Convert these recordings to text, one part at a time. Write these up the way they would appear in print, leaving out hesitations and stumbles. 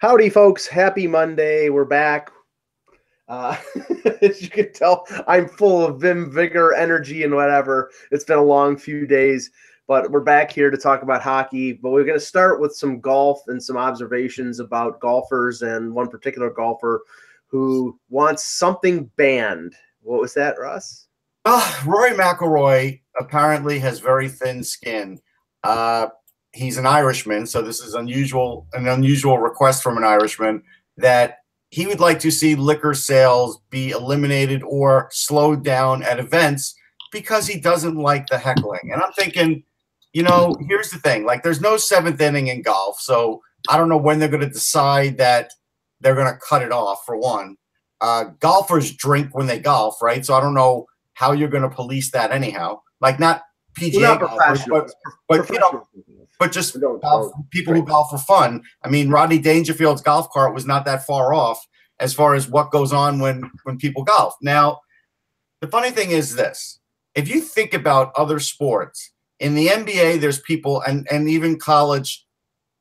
Howdy, folks. Happy Monday. We're back. As you can tell, I'm full of vim, vigor, energy, and whatever. It's been a long few days, but we're back here to talk about hockey. But we're going to start with some golf and some observations about golfers and one particular golfer who wants something banned. What was that, Russ? Rory McIlroy apparently has very thin skin. He's an Irishman, so this is an unusual request from an Irishman that he would like to see liquor sales be eliminated or slowed down at events because he doesn't like the heckling. And I'm thinking, here's the thing. Like, there's no seventh inning in golf, so I don't know when they're going to decide that they're going to cut it off, for one. Golfers drink when they golf, right? So I don't know how you're going to police that anyhow. Like, not PGA golfers, but just people who golf for fun. I mean, Rodney Dangerfield's golf cart was not that far off as far as what goes on when people golf. Now, the funny thing is this. If you think about other sports, in the NBA, there's people, and even college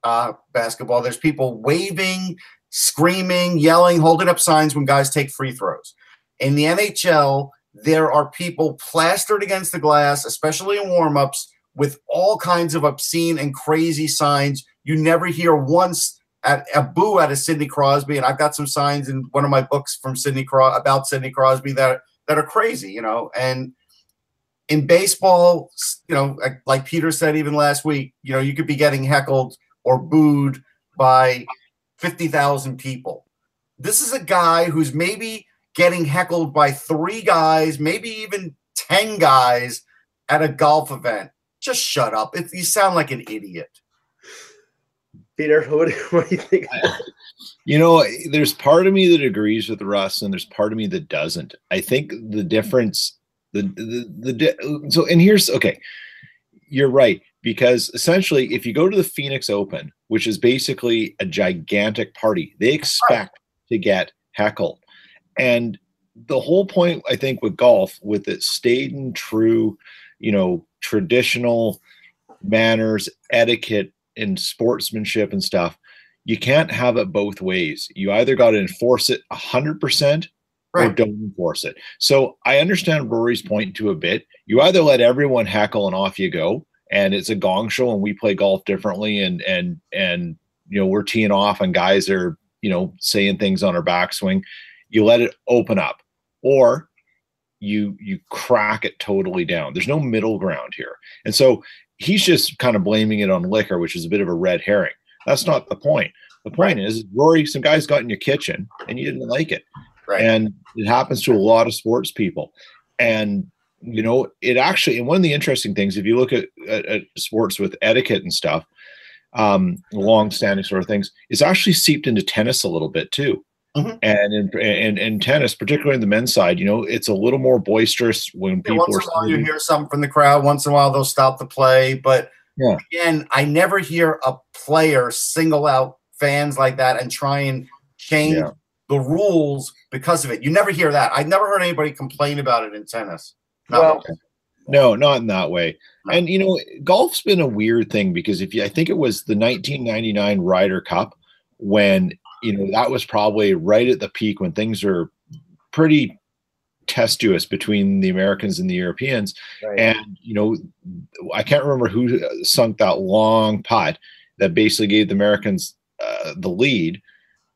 basketball, there's people waving, screaming, yelling, holding up signs when guys take free throws. In the NHL, there are people plastered against the glass, especially in warm-ups, with all kinds of obscene and crazy signs. You never hear once at a boo at a Sidney Crosby, and I've got some signs in one of my books from about Sidney Crosby that are crazy, And in baseball, like Peter said even last week, you could be getting heckled or booed by 50,000 people. This is a guy who's maybe getting heckled by 3 guys, maybe even 10 guys at a golf event. Just shut up. You sound like an idiot. Peter, what do you think? There's part of me that agrees with Russ, and there's part of me that doesn't. I think the difference, you're right, because essentially, if you go to the Phoenix Open, which is basically a gigantic party, they expect to get heckled. And the whole point, I think, with golf, with its staid and true, traditional manners, etiquette, and sportsmanship and stuff, you can't have it both ways. You either got to enforce it 100% or don't enforce it. So I understand Rory's point to a bit. You either let everyone heckle and off you go, and it's a gong show, and we play golf differently, and we're teeing off, and guys are saying things on our backswing. You let it open up, or you crack it totally down. There's no middle ground here. And so he's just kind of blaming it on liquor, which is a bit of a red herring. That's not the point. The point is, Rory, some guys got in your kitchen and you didn't like it. Right. And it happens to a lot of sports people. And, it actually, and one of the interesting things, if you look at sports with etiquette and stuff, long-standing sort of things, it's actually seeped into tennis a little bit too. Mm-hmm. And in tennis, particularly in the men's side, it's a little more boisterous when people once in a while you hear something from the crowd. Once in a while they'll stop the play, but again, I never hear a player single out fans like that and try and change the rules because of it. You never hear that. I've never heard anybody complain about it in tennis. No, not in that way. No. And golf's been a weird thing because I think it was the 1999 Ryder Cup when. That was probably right at the peak when things are pretty testuous between the Americans and the Europeans. Right. And, I can't remember who sunk that long putt that basically gave the Americans the lead.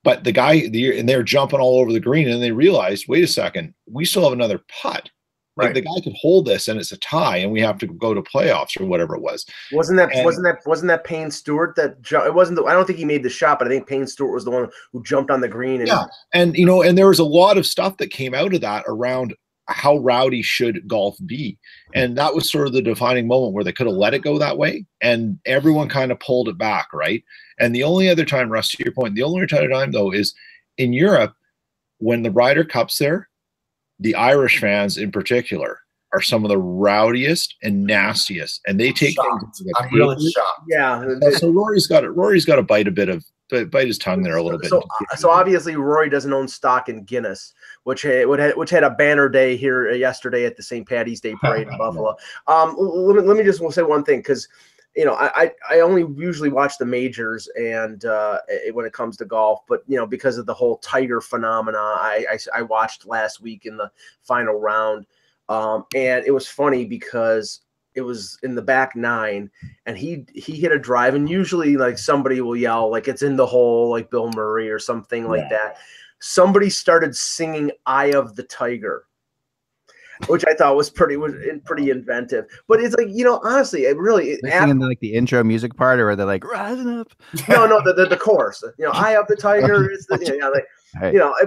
But and they're jumping all over the green, and they realized, wait a second, we still have another putt. Like the guy could hold this, and it's a tie, and we have to go to playoffs or whatever it was. Wasn't that Payne Stewart that it wasn't? I don't think he made the shot, but I think Payne Stewart was the one who jumped on the green. And and there was a lot of stuff that came out of that around how rowdy should golf be, and that was sort of the defining moment where they could have let it go that way, and everyone kind of pulled it back, right? And the only other time, Russ, to your point, the only other time though is in Europe when the Ryder Cup's there. The Irish fans in particular are some of the rowdiest and nastiest, and they take things into the I'm really shocked. Yeah. So Rory's got to bite his tongue there a little bit. So obviously Rory doesn't own stock in Guinness, which had a banner day here yesterday at the St. Patty's Day parade in Buffalo. Let me just say one thing, because I only usually watch the majors and when it comes to golf, but because of the whole Tiger phenomena, I watched last week in the final round, and it was funny because it was in the back nine, and he hit a drive, and usually like somebody will yell like it's in the hole, like Bill Murray or something like that. Somebody started singing "Eye of the Tiger," which I thought was pretty inventive. But it's like, honestly, they're singing like the intro music part, or are they like rising up? No, the chorus. Eye of the Tiger is the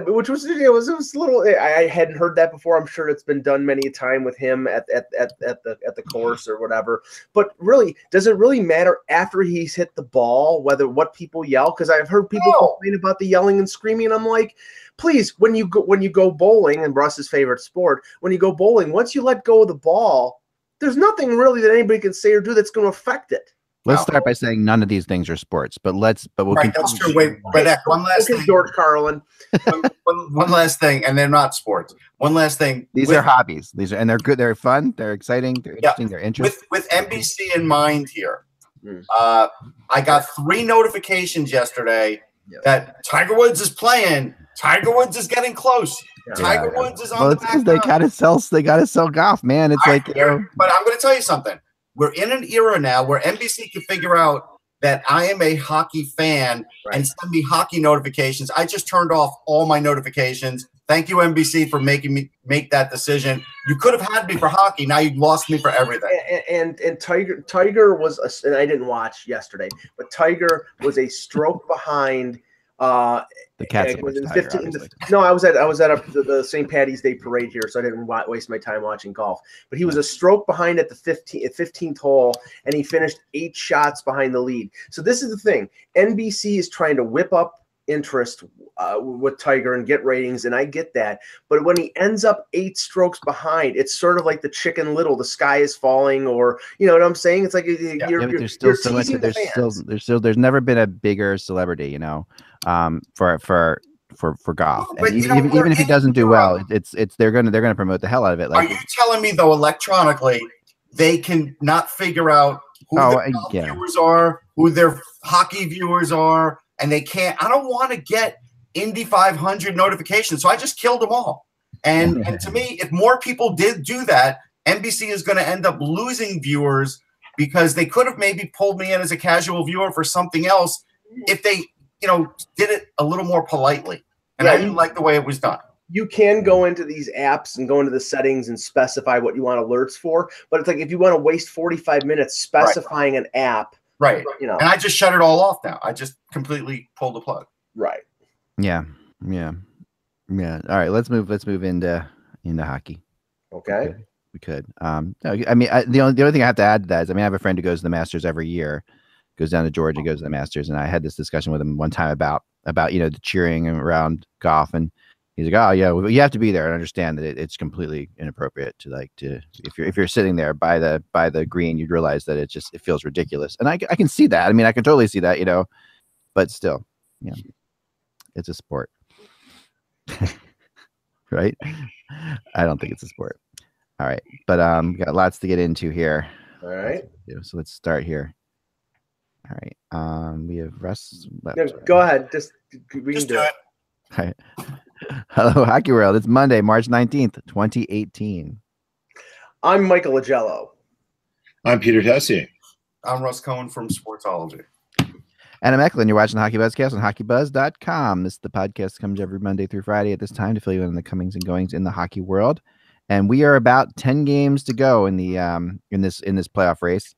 which was it was a little. I hadn't heard that before. I'm sure it's been done many a time with him at the course or whatever. But really, does it really matter after he's hit the ball what people yell? Because I've heard people complain about the yelling and screaming. I'm like, please, when you go bowling, and Russ's favorite sport, when you go bowling, once you let go of the ball, there's nothing really that anybody can say or do that's going to affect it. Let's start by saying none of these things are sports, but we'll right, that's true. Wait, but one last thing, George Carlin. one last thing, and they're not sports. One last thing. These are hobbies. And they're good. They're fun. They're exciting. They're interesting. They're interesting. With NBC in mind here, I got 3 notifications yesterday that Tiger Woods is playing. Tiger Woods is getting close. Tiger Woods is on the back. They gotta sell golf, man. It's but I'm going to tell you something. We're in an era now where NBC can figure out that I am a hockey fan and send me hockey notifications. I just turned off all my notifications. Thank you, NBC, for making me make that decision. You could have had me for hockey. Now you've lost me for everything. And Tiger was, and I didn't watch yesterday, but Tiger was a stroke behind. The Cats. No, I was at the St. Patty's Day parade here, so I didn't waste my time watching golf. But he was a stroke behind at the 15th hole, and he finished 8 shots behind the lead. So this is the thing: NBC is trying to whip up interest with Tiger and get ratings, and I get that. But when he ends up 8 strokes behind, it's sort of like the Chicken Little, the sky is falling, or you know what I'm saying? It's like there's still so much. There's never been a bigger celebrity, for golf. And even if he doesn't do well, they're gonna promote the hell out of it. Like, are you telling me though, electronically, they can not figure out who their viewers are, who their hockey viewers are, and they can't? I don't want to get Indy 500 notifications, so I just killed them all. And to me, if more people did do that, NBC is going to end up losing viewers because they could have maybe pulled me in as a casual viewer for something else if they did it a little more politely. And I didn't like the way it was done. You can go into these apps and go into the settings and specify what you want alerts for. But it's like if you want to waste 45 minutes specifying an app. Right. And I just shut it all off now. I just completely pulled the plug. Right. Yeah. All right. Let's move into hockey. Okay. We could. The only thing I have to add to that is, I have a friend who goes to the Masters every year. Goes down to Georgia, goes to the Masters, and I had this discussion with him one time about the cheering around golf, and he's like, "Oh yeah, well, you have to be there and understand that it's completely inappropriate to if you're sitting there by the green, you'd realize that it feels ridiculous." And I can see that. I can totally see that, but still, it's a sport, right? I don't think it's a sport. All right, but we got lots to get into here. All right, so let's start here. All right. We have Russ left. No, go ahead. Just do it. All right. Hello, Hockey World. It's Monday, March 19th, 2018. I'm Michael Agello. I'm Peter Tessier. I'm Russ Cohen from Sportsology. And I'm Eklund. You're watching HockeyBuzzcast on HockeyBuzz.com. This is the podcast that comes every Monday through Friday at this time to fill you in the comings and goings in the hockey world. And we are about 10 games to go in the in this playoff race,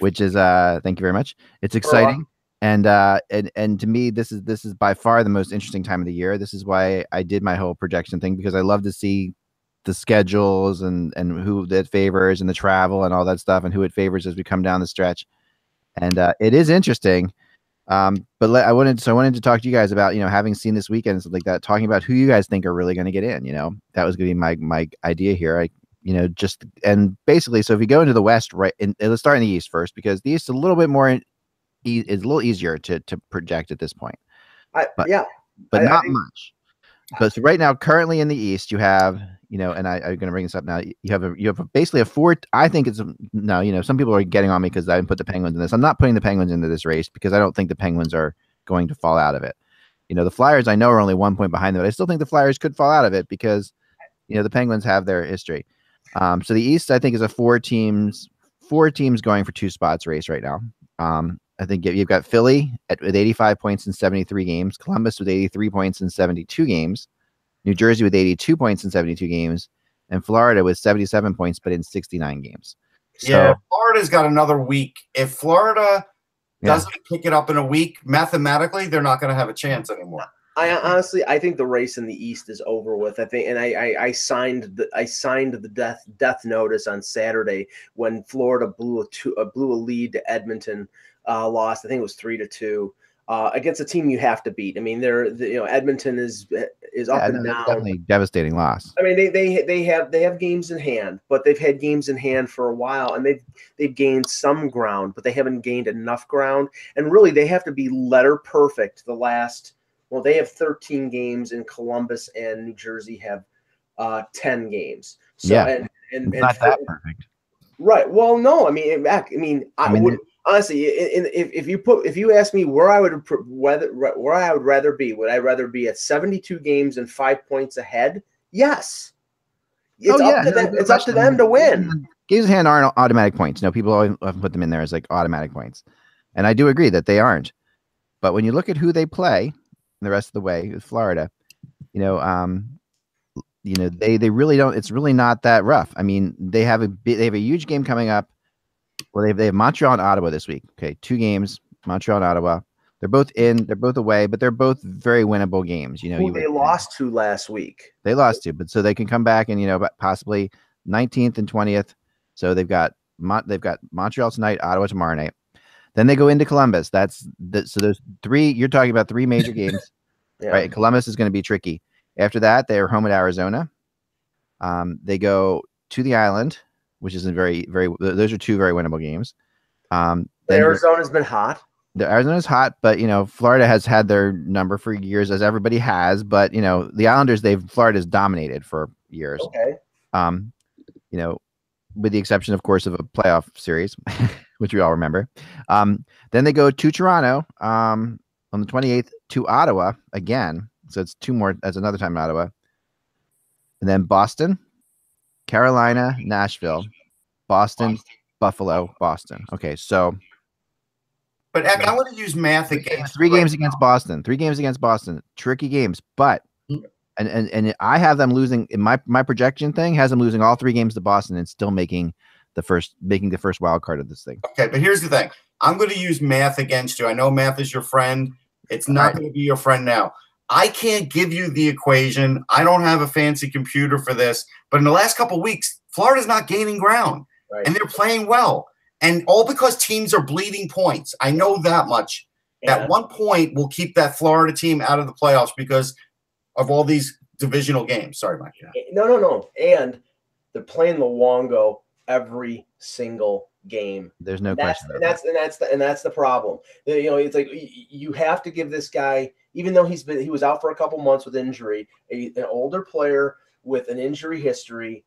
which is thank you very much. It's exciting. And to me, this is by far the most interesting time of the year. This is why I did my whole projection thing, because I love to see the schedules and who that favors and the travel and all that stuff and who it favors as we come down the stretch. And it is interesting. But I wanted to talk to you guys about, having seen this weekend and stuff like that, talking about who you guys think are really going to get in. That was going to be my idea here. And basically, so if you go into the West, right, and let's start in the East first, because the East is a little bit more, is a little easier to project at this point. But not much. But so right now, currently in the East, you have and I'm going to bring this up now. You have basically a four. I think it's no. Some people are getting on me because I didn't put the Penguins in this. I'm not putting the Penguins into this race because I don't think the Penguins are going to fall out of it. The Flyers I know are only 1 point behind them, but I still think the Flyers could fall out of it because the Penguins have their history. So the East I think is a four teams going for 2 spots race right now. I think you've got Philly with 85 points in 73 games, Columbus with 83 points in 72 games, New Jersey with 82 points in 72 games, and Florida with 77 points, but in 69 games. So, Florida's got another week. If Florida doesn't pick it up in a week, mathematically, they're not going to have a chance anymore. I think the race in the East is over with. I think, and I signed the death notice on Saturday when Florida blew a lead to Edmonton. Lost. I think it was 3-2 against a team you have to beat. I mean, Edmonton is up and down. Definitely devastating loss. I mean, they have games in hand, but they've had games in hand for a while, and they've gained some ground, but they haven't gained enough ground. And really, they have to be letter perfect the last. Well, they have 13 games, and Columbus and New Jersey have 10 games. So, and not that perfect. Right. Well, no. I mean, I would. Honestly, if you ask me where I would rather be, would I rather be at 72 games and 5 points ahead? Yes. It's up to them. It's up to them to win. Games in hand aren't automatic points. People often put them in there as like automatic points, and I do agree that they aren't. But when you look at who they play the rest of the way with Florida, they really don't. It's really not that rough. I mean, they have a huge game coming up. Well, they have Montreal and Ottawa this week. Okay, 2 games, Montreal and Ottawa. They're both away, but they're both very winnable games. They lost to last week. They lost to, but so they can come back and possibly 19th and 20th. So they've got Montreal tonight, Ottawa tomorrow night. Then they go into Columbus. So those 3. You're talking about 3 major games, right? And Columbus is going to be tricky. After that, they're home at Arizona. They go to the Island, which is those are 2 very winnable games. Arizona's been hot. Arizona's hot, but Florida has had their number for years, as everybody has. But the Islanders, Florida's dominated for years. Okay. With the exception, of course, of a playoff series, which we all remember. Then they go to Toronto on the 28th, to Ottawa again. So it's 2 more. That's another time in Ottawa. And then Boston, Carolina, Nashville, Boston, Buffalo, Boston. Okay, so. But Eck, I want to use math against 3 games against Boston. 3 games against Boston. Tricky games, but and I have them losing. In my projection thing has them losing all 3 games to Boston and still making the first wild card of this thing. Okay, but here's the thing. I'm going to use math against you. I know math is your friend. It's not going to be your friend now. I can't give you the equation. I don't have a fancy computer for this. But in the last couple of weeks, Florida's not gaining ground. Right. And they're playing well. And all because teams are bleeding points. I know that much. Yeah. That 1 point will keep that Florida team out of the playoffs because of all these divisional games. Sorry, Mike. No. And they're playing Luongo every single game. There's no question. And that's the problem. It's like you have to give this guy, even though he was out for a couple months with injury, an older player with an injury history,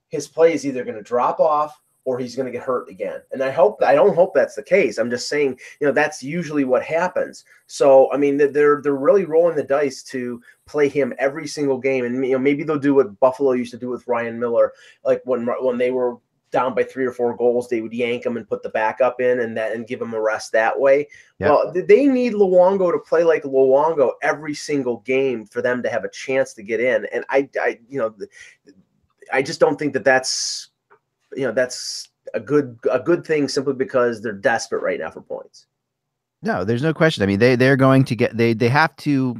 his play is either going to drop off or he's going to get hurt again. And I don't hope that's the case. I'm just saying, that's usually what happens. So, I mean, they're really rolling the dice to play him every single game. And, maybe they'll do what Buffalo used to do with Ryan Miller. Like when they were down by 3 or 4 goals, they would yank him and put the backup in and give him a rest that way. Yep. Well, they need Luongo to play like Luongo every single game for them to have a chance to get in. And I just don't think that's a good thing simply because they're desperate right now for points. No, there's no question. I mean, they're going to get they've got to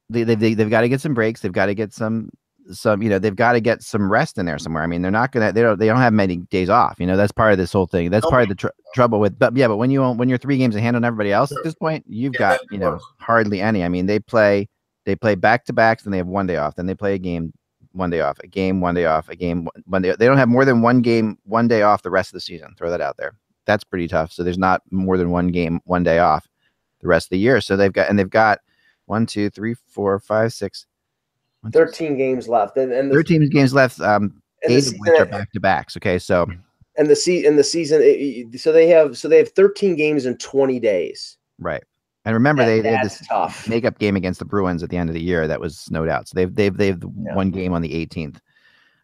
get some breaks. They've got to get some they've got to get some rest in there somewhere. I mean, they don't have many days off. That's part of this whole thing. That's part of the trouble with. But when you're 3 games ahead on everybody else at this point, you've got hardly any. I mean, they play back to backs, and they have 1 day off. Then they play a game, 1 day off, a game, 1 day off, a game, 1 day. They don't have more than 1 game, 1 day off the rest of the season. Throw that out there. That's pretty tough. So there's not more than 1 game, 1 day off the rest of the year. So they've got 1, 2, 3, 4, 5, 6. 13 games left, and 13 games left. 8 of which are back to backs. Okay, so and the season, so they have 13 games in 20 days. Right. And remember, they had this tough makeup game against the Bruins at the end of the year that was snowed out. So they've one game on the 18th.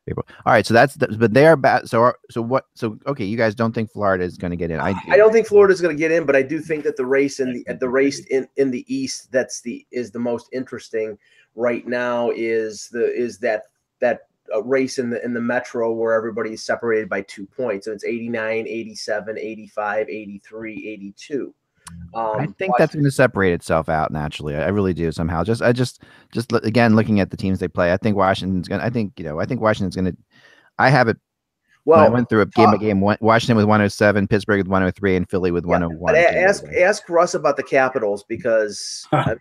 April. All right, so but they are bad. So okay, you guys don't think Florida is going to get in? I don't think Florida is going to get in, but I do think that the race in the East is the most interesting right now is that race in the Metro where everybody is separated by 2 points. So it's 89, 87, 85, 83, 82. I think that's going to separate itself out naturally. I really do somehow. Again, looking at the teams they play, I think Washington's going to. I think Washington's going to. I have it. Well, I went through it game by game. Washington with 107, Pittsburgh with 103, and Philly with 101. But ask Russ about the Capitals because. Go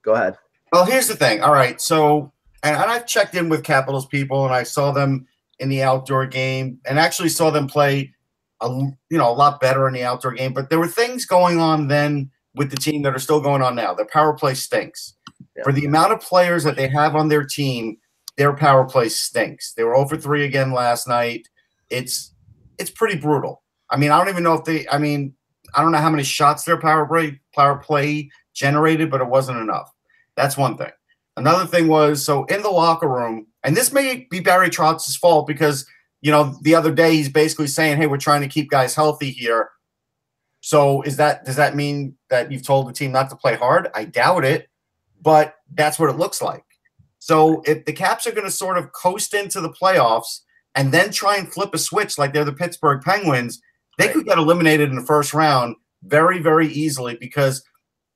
ahead. Well, here's the thing. All right, so and I've checked in with Capitals people, and I saw them in the outdoor game, and actually saw them play. A lot better in the outdoor game, but there were things going on then with the team that are still going on now. Their power play stinks. For the amount of players that they have on their team, their power play stinks. They were 0 for 3 again last night. It's pretty brutal. I mean, I don't even know I don't know how many shots their power play generated, but it wasn't enough. That's one thing. Another thing was, so in the locker room, and this may be Barry Trotz's fault because the other day he's basically saying, hey, we're trying to keep guys healthy here. So does that mean that you've told the team not to play hard? I doubt it, but that's what it looks like. So if the Caps are going to sort of coast into the playoffs and then try and flip a switch like they're the Pittsburgh Penguins, they could get eliminated in the first round very, very easily because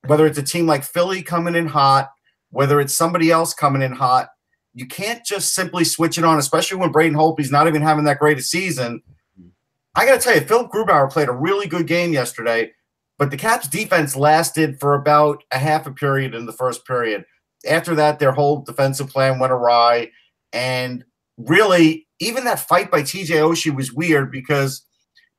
whether it's a team like Philly coming in hot, whether it's somebody else coming in hot, you can't just simply switch it on, especially when Braden Holtby's not even having that great a season. I got to tell you, Philip Grubauer played a really good game yesterday, but the Caps defense lasted for about a half a period in the first period. After that, their whole defensive plan went awry. And really, even that fight by TJ Oshie was weird because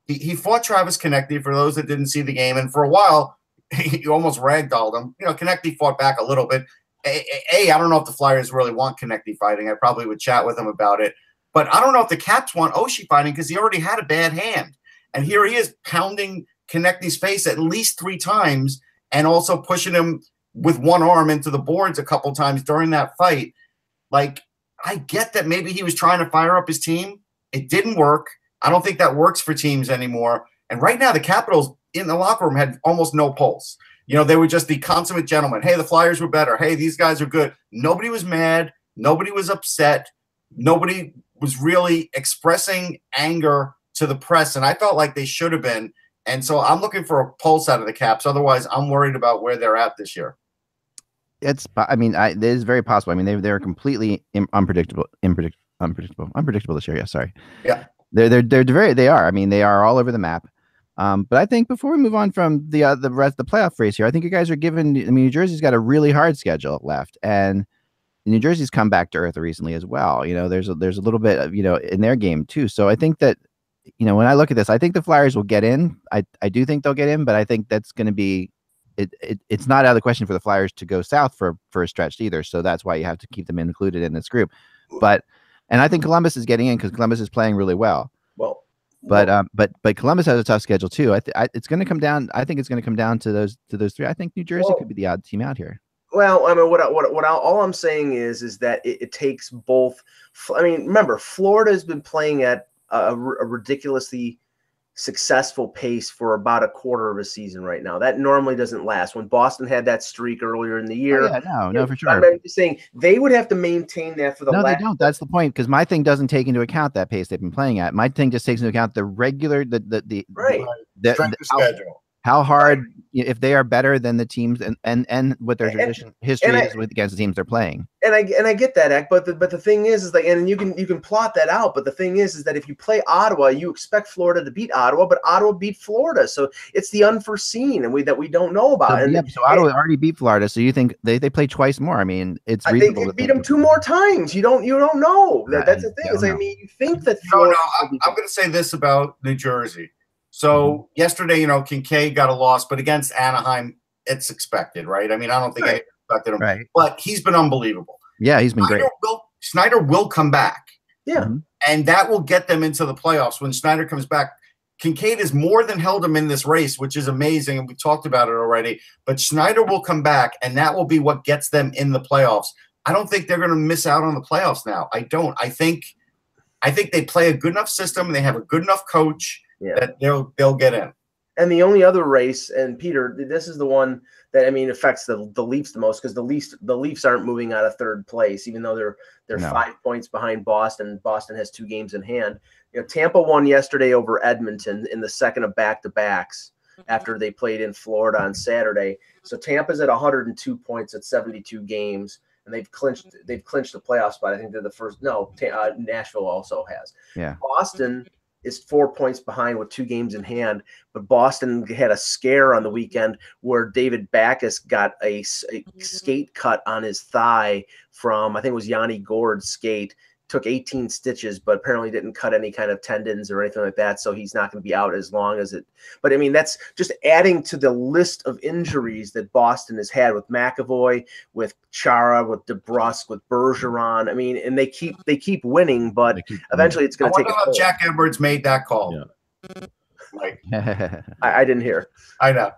he fought Travis Konecny, for those that didn't see the game. And for a while, he almost ragdolled him. Konecny fought back a little bit. I don't know if the Flyers really want Konecny fighting. I probably would chat with him about it. But I don't know if the Caps want Oshie fighting because he already had a bad hand. And here he is pounding Konechny's face at least 3 times and also pushing him with one arm into the boards a couple times during that fight. Like, I get that maybe he was trying to fire up his team. It didn't work. I don't think that works for teams anymore. And right now the Capitals in the locker room had almost no pulse. They were just the consummate gentlemen. Hey, the Flyers were better. Hey, these guys are good. Nobody was mad. Nobody was upset. Nobody was really expressing anger to the press, and I felt like they should have been. And so I'm looking for a pulse out of the Caps. Otherwise, I'm worried about where they're at this year. It is very possible. I mean, they're completely unpredictable this year. Yeah, sorry. Yeah, they are. I mean, they are all over the map. But I think before we move on from the rest of the playoff race here, I think you guys are New Jersey's got a really hard schedule left, and New Jersey's come back to earth recently as well. There's a little bit of, in their game too. So I think that, when I look at this, I think the Flyers will get in. I do think they'll get in, but I think that's going to be, it's not out of the question for the Flyers to go south for a stretch either. So that's why you have to keep them included in this group. And I think Columbus is getting in because Columbus is playing really well. But Columbus has a tough schedule too. It's going to come down. I think it's going to come down to those 3. I think New Jersey could be the odd team out here. Well, I mean, all I'm saying is that it takes both. I mean, remember, Florida has been playing at a ridiculously successful pace for about a quarter of a season right now. That normally doesn't last. When Boston had that streak earlier in the year, no, for sure. I'm just saying they would have to maintain that for the. No, they don't. That's the point. Because my thing doesn't take into account that pace they've been playing at. My thing just takes into account the regular the schedule. How hard, if they are better than the teams and what their history is against the teams they're playing. And I get that, Eck, but the thing is like, and you can plot that out. But the thing is that if you play Ottawa, you expect Florida to beat Ottawa, but Ottawa beat Florida, so it's the unforeseen and we don't know about. So Ottawa already beat Florida, so you think they play twice more? I mean, it's reasonable. I think they beat them 2 more times. You don't know. That's the thing. I mean, you think that. No. I'm going to say this about New Jersey. So yesterday, Kincaid got a loss, but against Anaheim, it's expected, right? I mean, I don't think anyone expected him, but he's been unbelievable. Yeah, he's been great. Snyder will come back. Yeah. Mm-hmm. And that will get them into the playoffs when Snyder comes back. Kincaid has more than held him in this race, which is amazing, and we talked about it already. But Snyder will come back, and that will be what gets them in the playoffs. I don't think they're going to miss out on the playoffs now. I don't. I think they play a good enough system, and they have a good enough coach that they'll get in. And the only other race, and Peter, this is the one that affects the Leafs the most, because the Leafs aren't moving out of third place, even though they're 5 points behind Boston. Boston has 2 games in hand. Tampa won yesterday over Edmonton in the second of back-to-backs after they played in Florida on Saturday. So Tampa's at 102 points at 72 games, and they've clinched the playoff spot. I think they're the first. No, Nashville also has. Yeah. Boston is 4 points behind with 2 games in hand, but Boston had a scare on the weekend where David Backes got a skate cut on his thigh from, I think it was Yanni Gourde's skate. Took 18 stitches, but apparently didn't cut any kind of tendons or anything like that, so he's not going to be out as long as it. But that's just adding to the list of injuries that Boston has had with McAvoy, with Chara, with DeBrusque, with Bergeron. And they keep winning, but eventually it's going to take. I wonder how Jack Edwards made that call. Yeah. Like, I didn't hear. I know.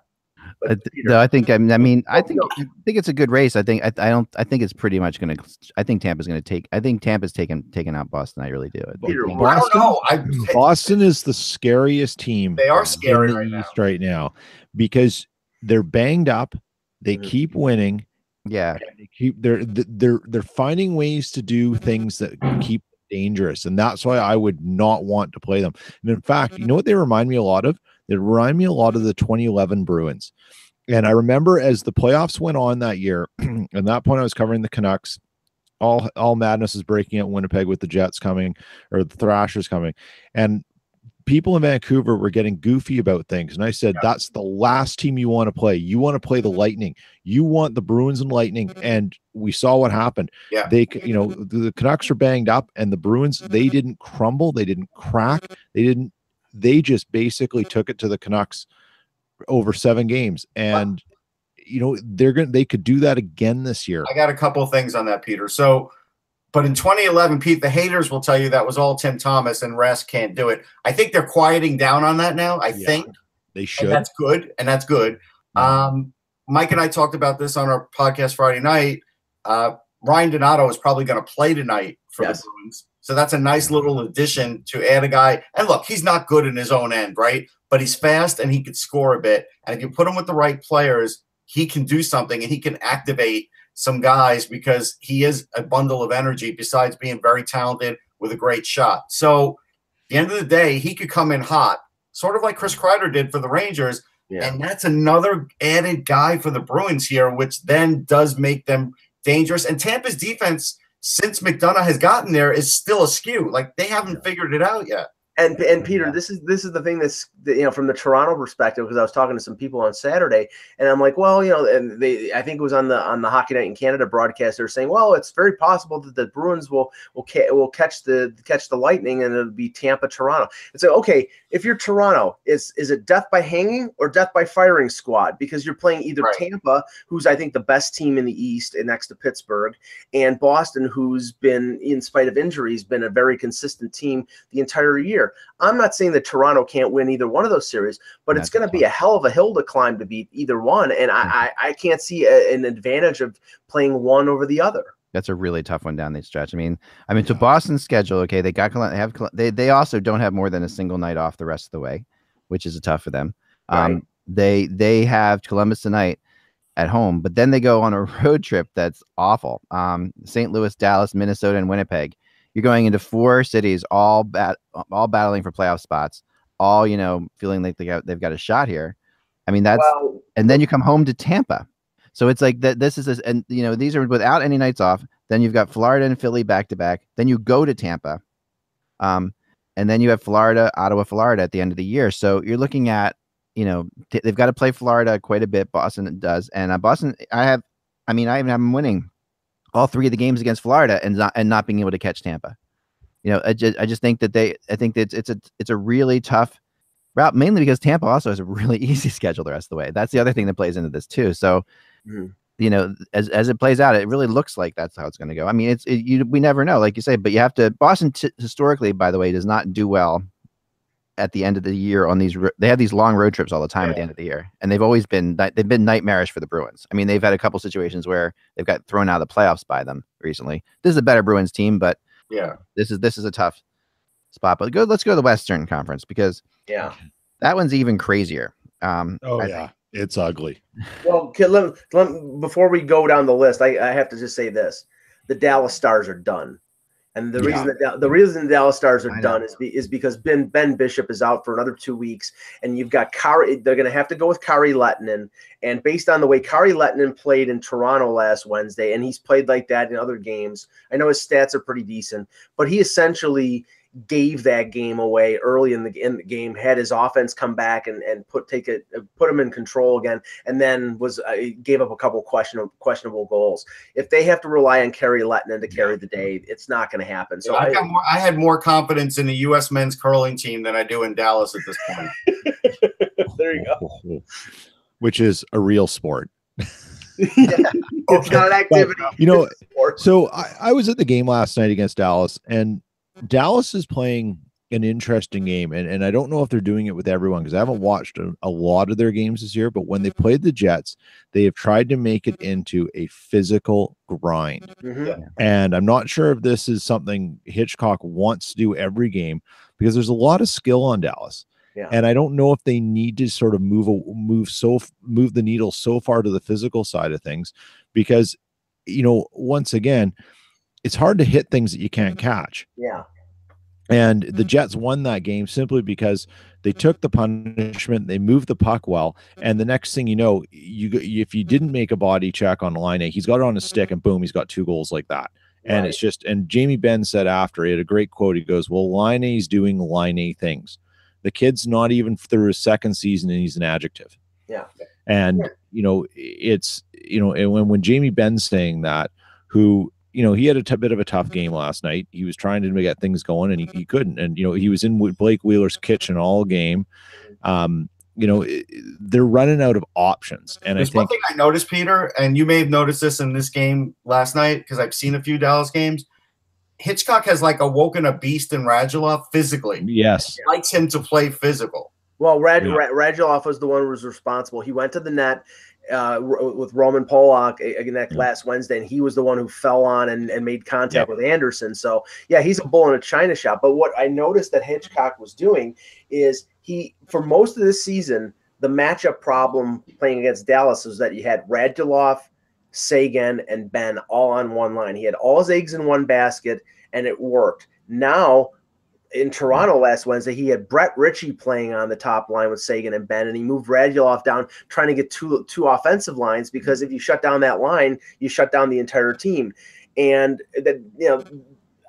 No, I think it's a good race. I think it's pretty much going to. I think Tampa's going to take. I think Tampa's taken out Boston. I really do. Peter, I don't know. Boston is the scariest team. They are scary right now because they're banged up. They keep winning. Yeah, they're finding ways to do things that keep dangerous, and that's why I would not want to play them. And in fact, you know what they remind me a lot of? They remind me a lot of the 2011 Bruins. And I remember as the playoffs went on that year, at that point I was covering the Canucks. All madness is breaking out in Winnipeg with the Jets coming, or the Thrashers coming. And people in Vancouver were getting goofy about things. And I said, that's the last team you want to play. You want to play the Lightning. You want the Bruins and Lightning. And we saw what happened. Yeah. The Canucks are banged up, and the Bruins, they didn't crumble. They didn't crack. They just basically took it to the Canucks over 7 games. And, they could do that again this year. I got a couple of things on that, Peter. But in 2011, Pete, the haters will tell you that was all Tim Thomas and Rask can't do it. I think they're quieting down on that now. I think they should. And that's good. Mike and I talked about this on our podcast Friday night. Ryan Donato is probably going to play tonight for the Bruins. So that's a nice little addition to add a guy. And look, he's not good in his own end, right? But he's fast and he can score a bit. And if you put him with the right players, he can do something and he can activate some guys because he is a bundle of energy besides being very talented with a great shot. So at the end of the day, he could come in hot, sort of like Chris Kreider did for the Rangers. Yeah. And that's another added guy for the Bruins here, which then does make them dangerous. And Tampa's defense, since McDonough has gotten there, is still askew. Like they haven't figured it out yet. And Peter, this is the thing that's from the Toronto perspective, because I was talking to some people on Saturday, and I'm like, well, and I think it was on the Hockey Night in Canada broadcast, they were saying, well, it's very possible that the Bruins will catch the Lightning, and it'll be Tampa Toronto. It's like, okay, if you're Toronto, is it death by hanging or death by firing squad? Because you're playing either Tampa, who's I think the best team in the East and next to Pittsburgh, and Boston, who's been, in spite of injuries, been a very consistent team the entire year. I'm not saying that Toronto can't win either one of those series, but it's going to be a hell of a hill to climb to beat either one, and I can't see an advantage of playing one over the other. That's a really tough one down the stretch. I mean, to Boston's schedule, okay, they also don't have more than a single night off the rest of the way, which is tough for them. Right. They have Columbus tonight at home, but then they go on a road trip that's awful. St. Louis, Dallas, Minnesota, and Winnipeg. You're going into 4 cities, all battling for playoff spots, all feeling like they've got a shot here. I mean, and then you come home to Tampa, so it's like that. And these are without any nights off. Then you've got Florida and Philly back to back. Then you go to Tampa, and then you have Florida, Ottawa, Florida at the end of the year. So you're looking at they've got to play Florida quite a bit. Boston does, and Boston. I even have them winning all 3 of the games against Florida and not being able to catch Tampa. I just think that it's a really tough mainly because Tampa also has a really easy schedule the rest of the way. That's the other thing that plays into this too. So as it plays out, it really looks like that's how it's going to go. I mean, we never know, like you say, but you have to. Boston historically, by the way, does not do well at the end of the year on these. They have these long road trips all the time at the end of the year, and they've been nightmarish for the Bruins. I mean, they've had a couple situations where they've got thrown out of the playoffs by them recently. This is a better Bruins team, but this is a tough spot. But let's go to the Western Conference, because that one's even crazier. It's ugly. Well, before we go down the list, I have to just say this: the Dallas Stars are done. And the reason the Dallas Stars are done is because Ben Bishop is out for another 2 weeks, and you've got Kari. They're going to have to go with Kari Lehtinen, and based on the way Kari Lehtinen played in Toronto last Wednesday, and he's played like that in other games. I know his stats are pretty decent, but he essentially gave that game away early in the game. Had his offense come back and put him in control again, and then gave up a couple questionable goals. If they have to rely on Kari Lehtinen to carry the day, it's not going to happen. So I had more confidence in the U.S. men's curling team than I do in Dallas at this point. There you go. Which is a real sport. It's not an activity. So I was at the game last night against Dallas, and Dallas is playing an interesting game, and I don't know if they're doing it with everyone, because I haven't watched a lot of their games this year, but when they played the Jets, they have tried to make it into a physical grind. And I'm not sure if this is something Hitchcock wants to do every game, because there's a lot of skill on Dallas. And I don't know if they need to sort of move the needle so far to the physical side of things, because once again, it's hard to hit things that you can't catch. And the Jets won that game simply because they took the punishment, they moved the puck well, and the next thing you know, if you didn't make a body check on Laine, he's got it on his stick, and boom, he's got 2 goals like that. And it's just, and Jamie Benn said after, he had a great quote. He goes, "Well, Laine's doing Laine things. The kid's not even through his second season, and he's an adjective." And it's and when Jamie Benn's saying that, who he had a bit of a tough game last night. He was trying to get things going, and he couldn't. And he was in Blake Wheeler's kitchen all game. They're running out of options. And there's one thing I noticed, Peter, and you may have noticed this in this game last night, because I've seen a few Dallas games. Hitchcock has awoken a beast in Radulov physically. Yes, he likes him to play physical. Well, Radulov was the one who was responsible. He went to the net with Roman Polak again last Wednesday, and he was the one who fell on and made contact with Anderson. So he's a bull in a china shop. But what I noticed that Hitchcock was doing is for most of this season, the matchup problem playing against Dallas was that you had Radulov, Sagan, and Ben all on one line. He had all his eggs in one basket, and it worked. Now, in Toronto last Wednesday, he had Brett Ritchie playing on the top line with Sagan and Ben, and he moved Radulov down, trying to get two offensive lines, because if you shut down that line, you shut down the entire team. And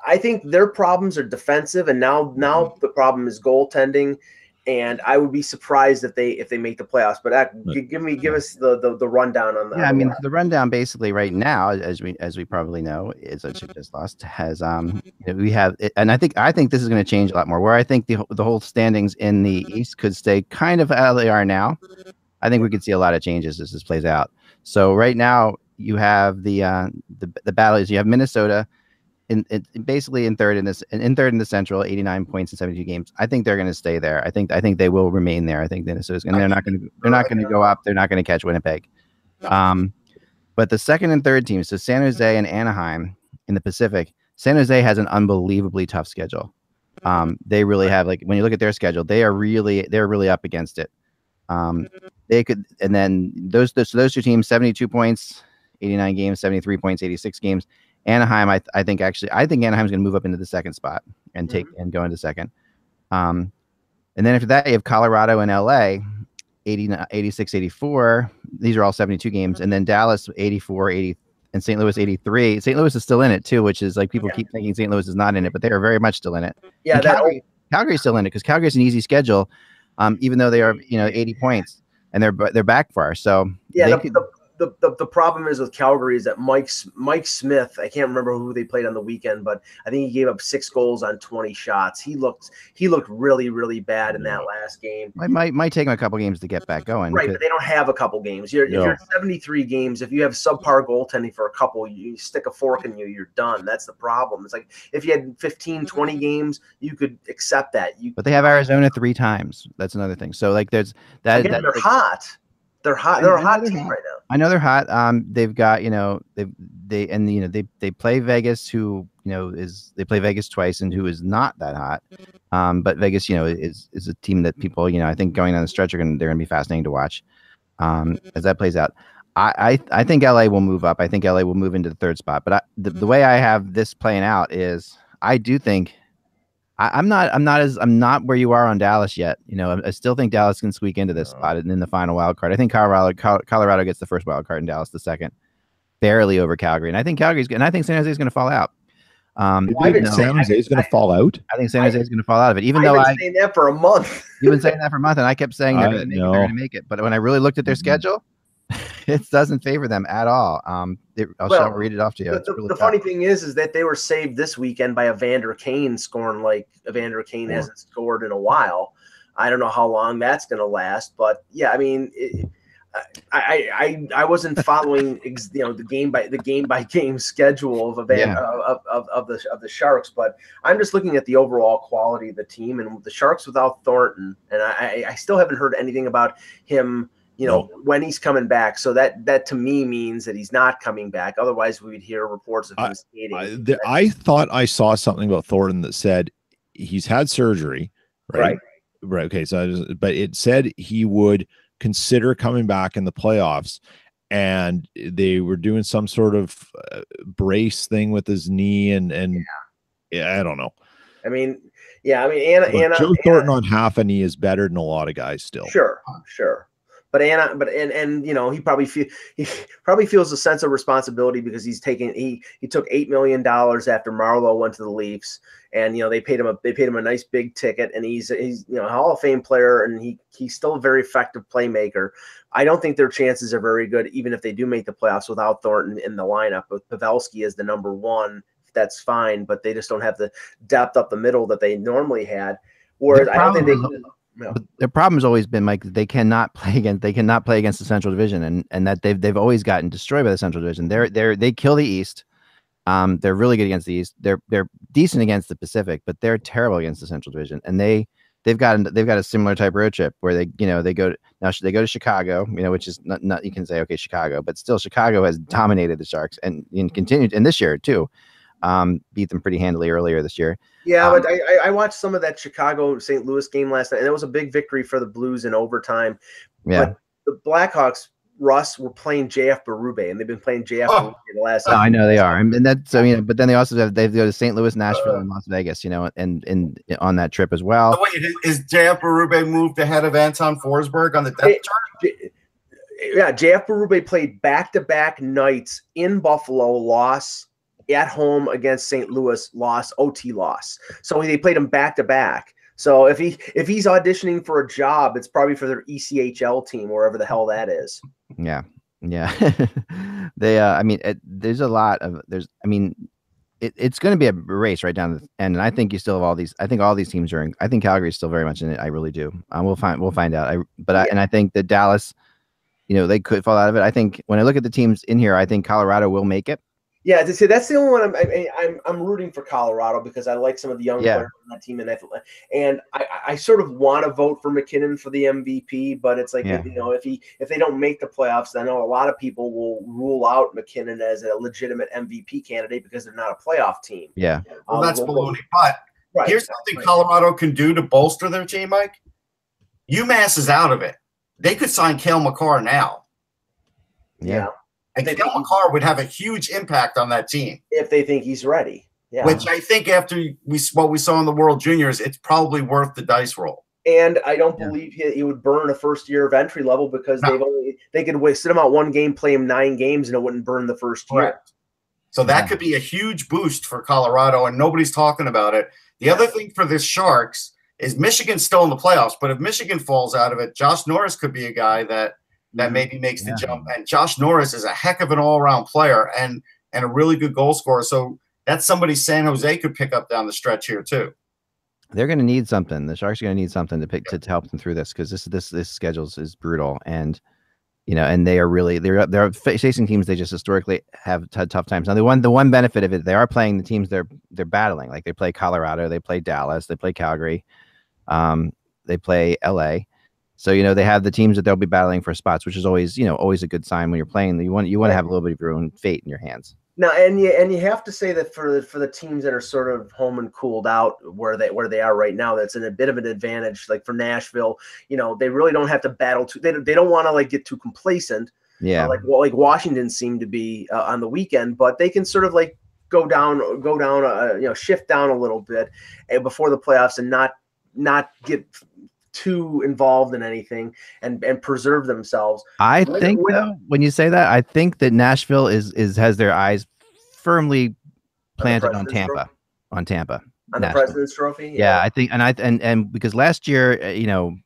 I think their problems are defensive, and now the problem is goaltending. And I would be surprised if they make the playoffs. But give us the rundown on that. Yeah, I mean, the rundown basically right now, as we probably know, is that you just lost, has we have, and I think this is going to change a lot more. Where I think the whole standings in the East could stay kind of how they are now. I think we could see a lot of changes as this plays out. So right now you have the battles. You have Minnesota basically in third in the Central, 89 points in 72 games. I think they're going to stay there. I think they will remain there. I think Minnesota's and they're not going to go up. They're not going to catch Winnipeg. But the second and third teams, so San Jose and Anaheim in the Pacific, San Jose has an unbelievably tough schedule. They really have, when you look at their schedule, they're really up against it. They could, and then those two teams, 72 points, 89 games, 73 points, 86 games. Anaheim, I think Anaheim's going to move up into the second spot and go into second. And then after that, you have Colorado and LA, 86, 84. These are all 72 games. And then Dallas, 84, 80, and St. Louis, 83. St. Louis is still in it too, which is people keep thinking St. Louis is not in it, but they are very much still in it. Yeah, Calgary's still in it because Calgary's an easy schedule, even though they are 80 points and they're back far. So the problem is with Calgary is that Mike Smith, I can't remember who they played on the weekend, but I think he gave up 6 goals on 20 shots. He looked really, really bad in that last game. Might take him a couple games to get back going. Right, but they don't have a couple games. If you're at 73 games, if you have subpar goaltending for a couple, you stick a fork in you, you're done. That's the problem. It's like if you had 15, 20 games, you could accept that. But they have Arizona 3 times. That's another thing. So like there's that. Again, they're hot. They're hot. They're a hot team right now. I know they're hot. They've got they play Vegas, who they play Vegas twice, and who is not that hot. But Vegas, is a team that people, I think going on the stretch they're gonna be fascinating to watch. As that plays out, I think LA will move up. I think LA will move into the 3rd spot. But the way I have this playing out is I do think. I'm not where you are on Dallas yet. I still think Dallas can squeak into this spot in the final wild card. I think Colorado gets the first wild card and Dallas the second, barely over Calgary. And I think San Jose is going to fall out. San Jose is going to fall out. I think San Jose is going to fall out of it. Even I've though been saying that for a month. You've been saying that for a month, and I kept saying they're going to make it. But when I really looked at their schedule, it doesn't favor them at all. I'll read it off to you. The funny thing is that they were saved this weekend by Evander Kane scoring like Evander Kane hasn't scored in a while. I don't know how long that's going to last, but yeah, I mean, I wasn't following the game by game schedule of the Sharks, but I'm just looking at the overall quality of the team and the Sharks without Thornton, and I still haven't heard anything about him. When he's coming back. So that to me means that he's not coming back. Otherwise, we'd hear reports of him skating. I thought I saw something about Thornton that said he's had surgery, right? Right. Okay. So, but it said he would consider coming back in the playoffs, and they were doing some sort of brace thing with his knee, and I don't know. I mean, Anna Joe Thornton on half a knee is better than a lot of guys still. Sure. But he probably feels a sense of responsibility because he took $8 million after Marlowe went to the Leafs, and they paid him a nice big ticket, and he's a Hall of Fame player, and he's still a very effective playmaker. I don't think their chances are very good, even if they do make the playoffs without Thornton in the lineup. With Pavelski as the number 1, that's fine, but they just don't have the depth up the middle that they normally had. Whereas I don't think they. No. But their problem has always been, Mike, they cannot play against the Central Division, and that they've always gotten destroyed by the Central Division. They kill the East. They're really good against the East. They're decent against the Pacific, but they're terrible against the Central Division. And they've got a similar type road trip where they go to Chicago, which is not you can say okay Chicago, but still Chicago has dominated the Sharks and continued in this year too. Beat them pretty handily earlier this year. Yeah, but I watched some of that Chicago-St. Louis game last night, and it was a big victory for the Blues in overtime. Yeah. But the Blackhawks, Russ, were playing JF Berube, and they've been playing JF Berube the last I know they are. And that's, but then they also they go to St. Louis, Nashville, and Las Vegas, and on that trip as well. So wait, is JF Berube moved ahead of Anton Forsberg on the depth chart? Yeah, JF Berube played back-to-back nights in Buffalo, loss. At home against St. Louis, OT loss. So they played him back to back. So if he's auditioning for a job, it's probably for their ECHL team, wherever the hell that is. Yeah. There's a lot of it's going to be a race right down the end, and I think you still have all these. I think all these teams are in. I think Calgary is still very much in it. I really do. We'll find out. I think that Dallas, they could fall out of it. I think when I look at the teams in here, I think Colorado will make it. Yeah, to say that's the only one I'm rooting for Colorado because I like some of the young players on that team, and I sort of want to vote for McKinnon for the MVP, but it's like if they don't make the playoffs, I know a lot of people will rule out McKinnon as a legitimate MVP candidate because they're not a playoff team. Yeah, well, that's baloney. But here's something Colorado can do to bolster their team, Mike. UMass is out of it. They could sign Cale Makar now. Yeah. And Cale Makar would have a huge impact on that team if they think he's ready. Yeah. Which I think after what we saw in the World Juniors, it's probably worth the dice roll. And I don't believe he would burn a first year of entry level because they could sit him out one game, play him 9 games, and it wouldn't burn the first year. Right. So that could be a huge boost for Colorado, and nobody's talking about it. The other thing for the Sharks is Michigan's still in the playoffs, but if Michigan falls out of it, Josh Norris could be a guy that that maybe makes the jump. And Josh Norris is a heck of an all-around player and a really good goal scorer. So that's somebody San Jose could pick up down the stretch here too. They're going to need something. The Sharks are going to need something to help them through this, because this schedule is brutal, and and they are really they're facing teams they just historically have had tough times. Now the one benefit of it, they are playing the teams they're battling. Like they play Colorado, they play Dallas, they play Calgary, they play LA. So they have the teams that they'll be battling for spots, which is always always a good sign when you're playing. You want to have a little bit of your own fate in your hands. Now, and you have to say that for the teams that are sort of home and cooled out where they are right now, that's in a bit of an advantage. Like for Nashville, they really don't have to battle too. They don't want to like get too complacent. Yeah, like Washington seemed to be on the weekend, but they can sort of like go down, shift down a little bit before the playoffs and not get too involved in anything and preserve themselves. I think though, when you say that, I think that Nashville has their eyes firmly planted on Tampa. On the President's Trophy. Yeah, I think, and because last year,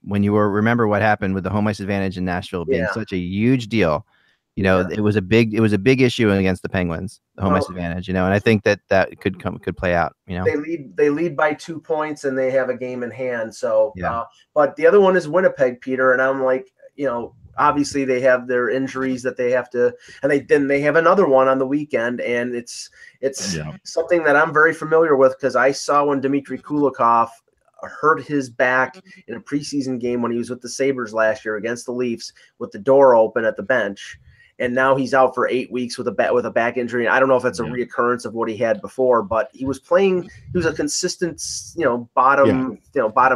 when you remember what happened with the home ice advantage in Nashville being such a huge deal, it was a big issue against the Penguins, the home ice advantage, and I think that could play out. They lead by 2 points and they have a game in hand. So, but the other one is Winnipeg, Peter, and I'm like, obviously they have their injuries that they have to, and they have another one on the weekend, and it's something that I'm very familiar with because I saw when Dmitry Kulikov hurt his back in a preseason game when he was with the Sabres last year against the Leafs with the door open at the bench. And now he's out for 8 weeks with a back injury. And I don't know if it's a reoccurrence of what he had before, but he was playing. He was a consistent, bottom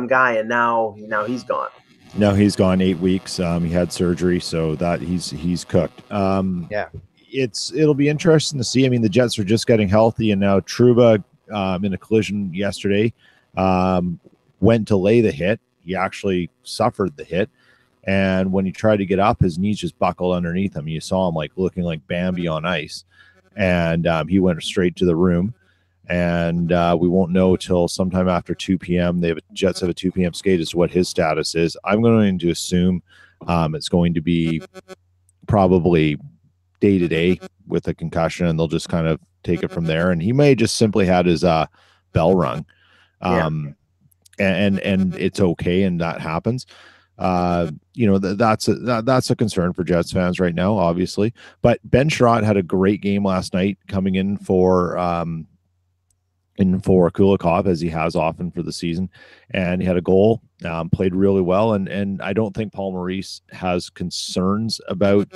guy, and now he's gone. No, he's gone 8 weeks. He had surgery, so that he's cooked. It'll be interesting to see. I mean, the Jets are just getting healthy, and now Trouba in a collision yesterday went to lay the hit. He actually suffered the hit. And when he tried to get up, his knees just buckled underneath him. You saw him looking like Bambi on ice, and he went straight to the room. And we won't know till sometime after 2 p.m. Jets have a 2 p.m. skate as to what his status is. I'm going to assume it's going to be probably day to day with a concussion, and they'll just kind of take it from there. And he may just simply had his bell rung, and it's okay, and that happens. That's a concern for Jets fans right now, obviously. But Ben Sherratt had a great game last night, coming in for Kulikov, as he has often for the season, and he had a goal, played really well, and I don't think Paul Maurice has concerns about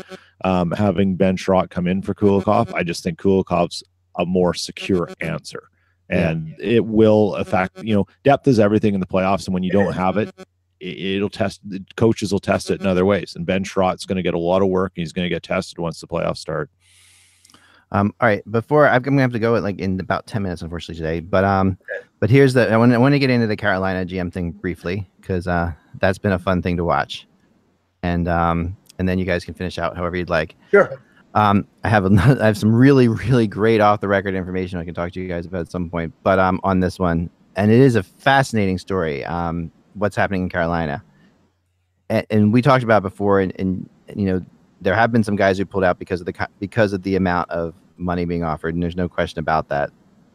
having Ben Sherratt come in for Kulikov. I just think Kulikov's a more secure answer, and it will affect, depth is everything in the playoffs, and when you don't have it, it'll test. The coaches will test it in other ways, and Ben Sherratt's going to get a lot of work, and he's going to get tested once the playoffs start. All right, before I'm gonna have to go in about 10 minutes, unfortunately, today. But here's I want to get into the Carolina GM thing briefly, because that's been a fun thing to watch, and then you guys can finish out however you'd like. Sure. I have some really, really great off the record information I can talk to you guys about at some point, but on this one, and it is a fascinating story. What's happening in Carolina, and we talked about before, and there have been some guys who pulled out because of the amount of money being offered, and there's no question about that.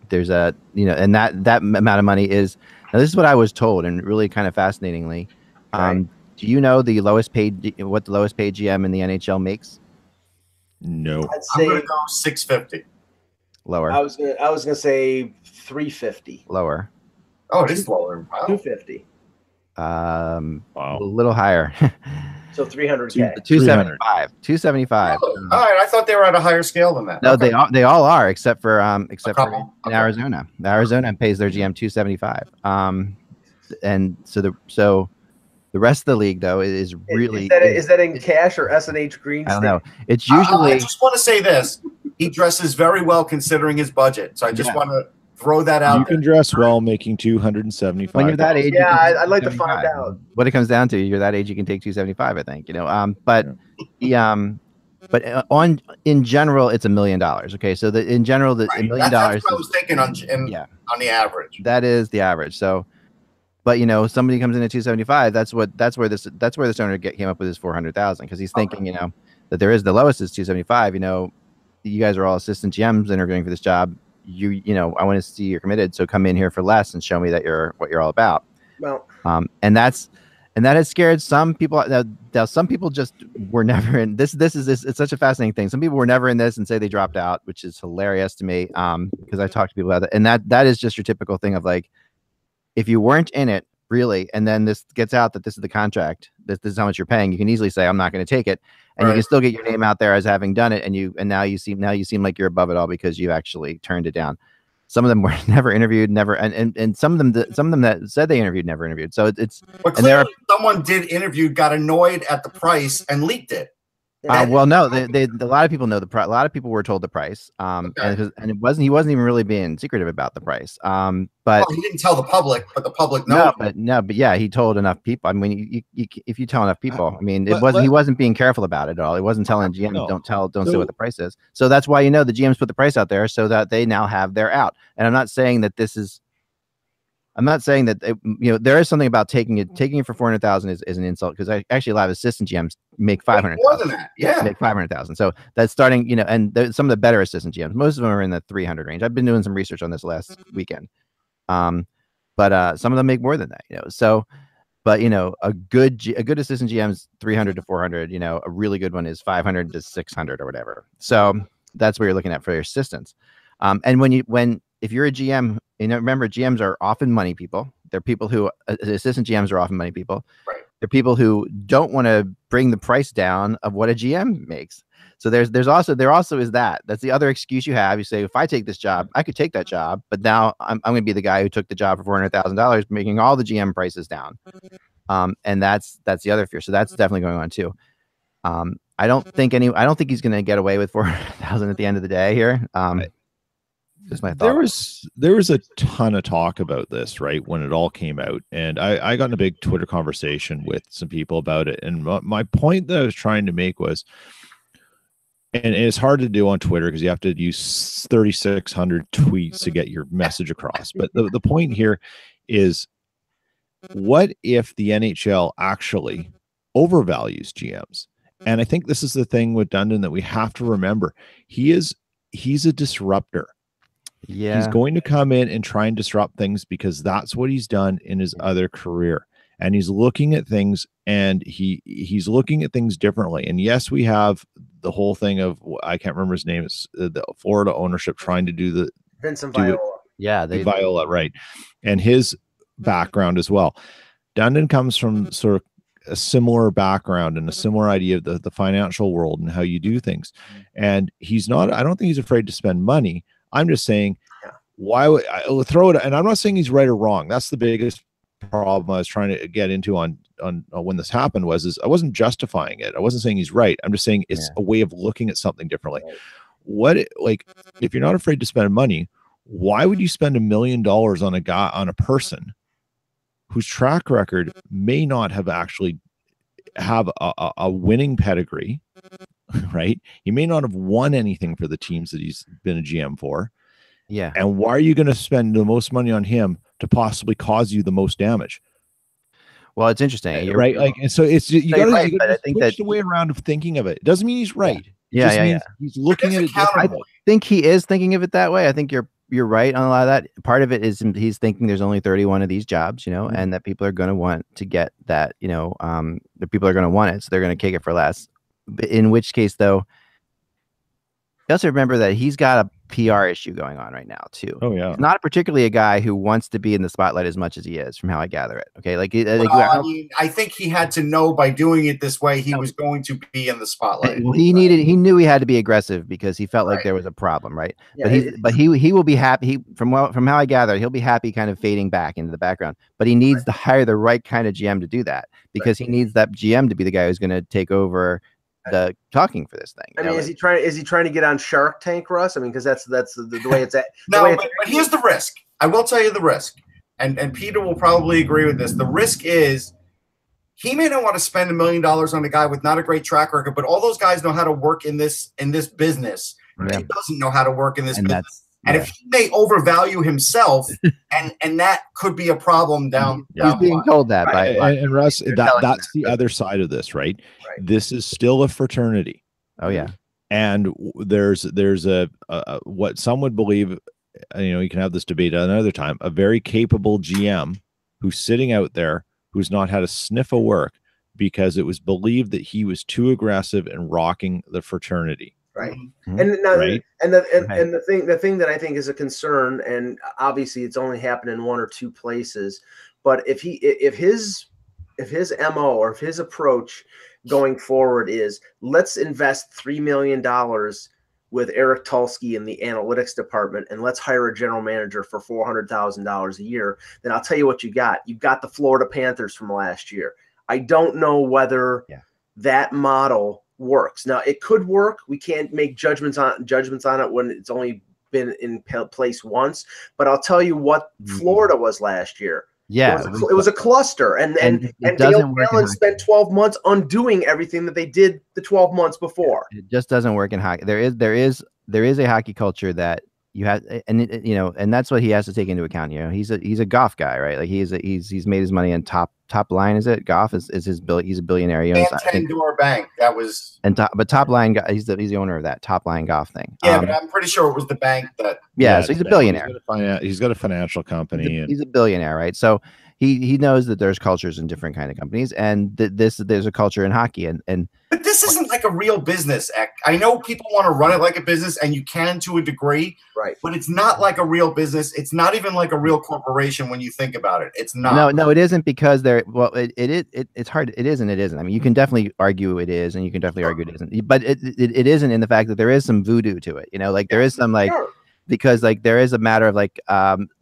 There's and that amount of money is, now this is what I was told, and really kind of fascinatingly, do you know what the lowest paid GM in the NHL makes? No, I'd say I'm gonna go $650. Lower. I was gonna say $350. Lower. Oh, it is lower. Wow. $250. A little higher. So $300K. 275. 275. Oh, all right, I thought they were at a higher scale than that. No, okay. they all are, except for in Arizona. Arizona pays their GM 275. And so the rest of the league though is really is that in cash or S&H Green? I don't know. It's usually. I just want to say this: he dresses very well considering his budget. So I just want to throw that out. You can dress well, making $275. When you're that age, I'd like to find out what it comes down to. You're that age, you can take $275, I think. But in general, it's $1 million. Okay, so in general, $1 million. That's what I was thinking on the average. That is the average. So, But somebody comes in at 275. That's where this owner came up with his 400,000 because he's thinking, that there is the lowest is 275. You guys are all assistant GMs interviewing for this job. I want to see you're committed. So come in here for less and show me that what you're all about. Well, and that has scared some people. Now some people just were never in this. It's such a fascinating thing. Some people were never in this and say they dropped out, which is hilarious to me. Because I talked to people about that, and that is just your typical thing of like, if you weren't in it really, and then this gets out that this is the contract, this is how much you're paying, you can easily say, I'm not going to take it. And you can still get your name out there as having done it. And now you seem like you're above it all because you actually turned it down. Some of them were never interviewed, and some of them that said they interviewed never interviewed. So it's but clearly someone did interview, got annoyed at the price, and leaked it. Well, no, a lot of people know the price. A lot of people were told the price, and he wasn't even really being secretive about the price. But he didn't tell the public, but the public knows. But yeah, he told enough people. I mean, if you tell enough people, I mean, he wasn't being careful about it at all. He wasn't telling GMs don't say what the price is. So that's why the GMs put the price out there so that they now have their out. And I'm not saying that this is. I'm not saying that there is something about taking it for 400,000 is an insult, because I actually a lot of assistant GMs make 500,000. More than that, yeah, make 500,000. So that's starting, and some of the better assistant GMs, most of them are in the 300 range. I've been doing some research on this last weekend, but some of them make more than that. So, but a good assistant GM is 300 to 400. A really good one is 500 to 600 or whatever. So that's what you're looking at for your assistants. And if you're a GM, remember, GMs are often money people. They're people who assistant GMs are often money people. Right. They're people who don't want to bring the price down of what a GM makes. So there also is that. That's the other excuse you have. You say, if I take this job, I could take that job, but now I'm going to be the guy who took the job for $400,000, making all the GM prices down. And that's the other fear. So that's definitely going on too. I don't think he's going to get away with 400,000 at the end of the day here. Just my thought. There was a ton of talk about this, right, when it all came out, and I got in a big Twitter conversation with some people about it. And my point that I was trying to make was, and it's hard to do on Twitter because you have to use 3,600 tweets to get your message across. But the point here is, what if the NHL actually overvalues GMs? And I think this is the thing with Dundon that we have to remember. He's a disruptor. Yeah, he's going to come in and try and disrupt things because that's what he's done in his other career. And he's looking at things, and he's looking at things differently. And yes, we have the whole thing of, I can't remember his name, it's the Florida ownership trying to do the Vincent Viola. Yeah, Viola, right, and his background as well. Dundon comes from sort of a similar background and a similar idea of the financial world and how you do things. And I don't think he's afraid to spend money. I'm just saying, why would I throw it? And I'm not saying he's right or wrong. That's the biggest problem I was trying to get into on when this happened is I wasn't justifying it. I wasn't saying he's right. I'm just saying it's a way of looking at something differently. If you're not afraid to spend money, why would you spend $1 million on a person whose track record may not have actually have a winning pedigree? Right, he may not have won anything for the teams that he's been a GM for. Yeah, and why are you going to spend the most money on him to possibly cause you the most damage? Well, it's interesting, you're right? Like, and so it's you got to think that's the way around of thinking of it. It doesn't mean he's right. Yeah. He's looking at it. I think he is thinking of it that way. I think you're right on a lot of that. Part of it is he's thinking there's only 31 of these jobs, and that people are going to want to get that, the people are going to want it, so they're going to take it for less. In which case, though, you also remember that he's got a PR issue going on right now too. Oh yeah, he's not particularly a guy who wants to be in the spotlight as much as he is, from how I gather it. Okay, I think he had to know by doing it this way he was going to be in the spotlight. He knew he had to be aggressive because he felt like there was a problem, right? Yeah, but he will be happy. From how I gather, he'll be happy, kind of fading back into the background. But he needs to hire the right kind of GM to do that, because he needs that GM to be the guy who's going to take over the talking for this thing. I mean, is he trying to get on Shark Tank, Russ? I mean, because that's the way it's at. No, but here's the risk. I will tell you the risk, and Peter will probably agree with this. The risk is he may not want to spend $1 million on a guy with not a great track record, but all those guys know how to work in this business. Yeah. He doesn't know how to work in this business. And if he may overvalue himself, and that could be a problem down. He's being told that by and Russ, that's the other side of this, right? This is still a fraternity. Oh yeah. And there's a what some would believe, you can have this debate another time, a very capable GM who's sitting out there who's not had a sniff of work because it was believed that he was too aggressive in rocking the fraternity. Right. Mm-hmm. And the thing that I think is a concern, and obviously it's only happened in one or two places, but if his MO or if his approach going forward is let's invest $3 million with Eric Tulsky in the analytics department and let's hire a general manager for $400,000 a year, then I'll tell you what you got. You've got the Florida Panthers from last year. I don't know whether that model works. Now it could work. We can't make judgments on it when it's only been in place once, but I'll tell you what Florida was last year. Yeah, it was a cluster, and Dale Allen spent 12 months undoing everything that they did the 12 months before. It just doesn't work in hockey. There is a hockey culture that you have, and and that's what he has to take into account. He's a Goff guy, right? Like he's made his money in top line. Is it Goff is his bill? He's a billionaire. He owns Santander Bank. That was but top line. He's the owner of that top line Goff thing. Yeah, but I'm pretty sure it was the bank that. Yeah, so he's a billionaire. He's got a financial company. He's a billionaire, right? So he knows that there's cultures in different kind of companies, and there's a culture in hockey, and. But this isn't like a real business. I know people want to run it like a business, and you can to a degree, right? But it's not like a real business. It's not even like a real corporation when you think about it. It's not. No, it isn't because it's hard. It is and it isn't. I mean, you can definitely argue it is, and you can definitely argue it isn't. But it isn't in the fact that there is some voodoo to it. Like there is some because like there is a matter of like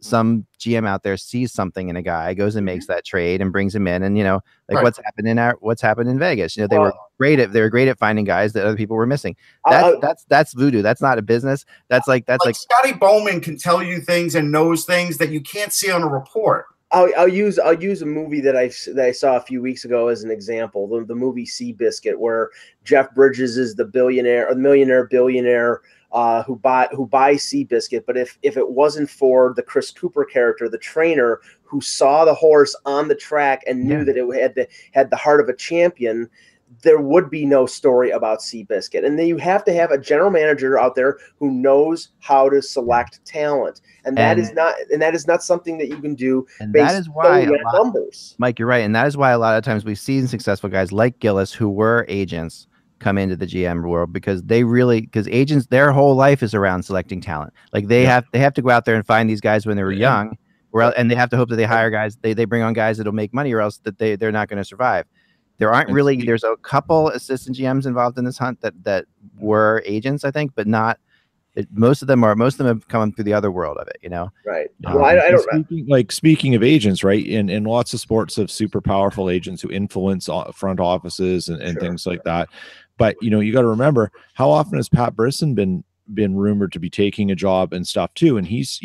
some GM out there sees something in a guy, goes and makes that trade and brings him in, and what's happened in Vegas. They were great at finding guys that other people were missing. That's voodoo. That's not a business. That's like Scotty Bowman can tell you things and knows things that you can't see on a report. I'll use a movie that I saw a few weeks ago as an example. The movie Seabiscuit, where Jeff Bridges is the millionaire billionaire who buys Seabiscuit. But if it wasn't for the Chris Cooper character, the trainer who saw the horse on the track and knew that it had the heart of a champion, there would be no story about Seabiscuit. And then you have to have a general manager out there who knows how to select talent. And that is not something that you can do based on numbers. Mike, you're right. And that is why a lot of times we've seen successful guys like Gillis who were agents come into the GM world because agents, their whole life is around selecting talent. Like they have to go out there and find these guys when they were young, and they have to hope that they hire guys, they bring on guys that'll make money, or else that they're not going to survive. There's a couple assistant GMs involved in this hunt that were agents, I think, but not. Most of them have come through the other world of it, Right. Well, I don't. Speaking of agents, right? In lots of sports of super powerful agents who influence front offices and things like that. But you got to remember, how often has Pat Brisson been rumored to be taking a job and stuff too? And he's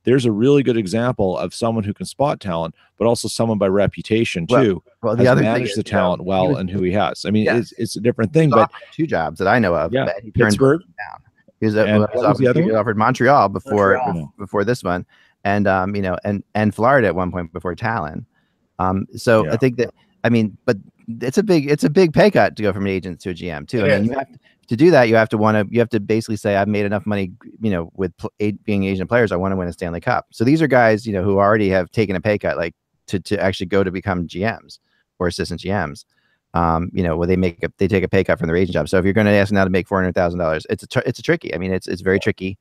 there's a really good example of someone who can spot talent, but also someone by reputation too. Well, the other thing manage the talent and who he has. I mean, it's a different thing. But two jobs that I know of. Yeah, he turned Pittsburgh down. He was offered Montreal before this one, and and Florida at one point before Talon. I think that but it's a big pay cut to go from an agent to a GM too. You have to do that. You have to basically say, I've made enough money, with being agent players. I want to win a Stanley Cup. So these are guys, who already have taken a pay cut, like to actually go to become GMs or assistant GMs. Where they take a pay cut from their agent job. So if you're going to ask them now to make $400,000, it's tricky. I mean, it's very tricky,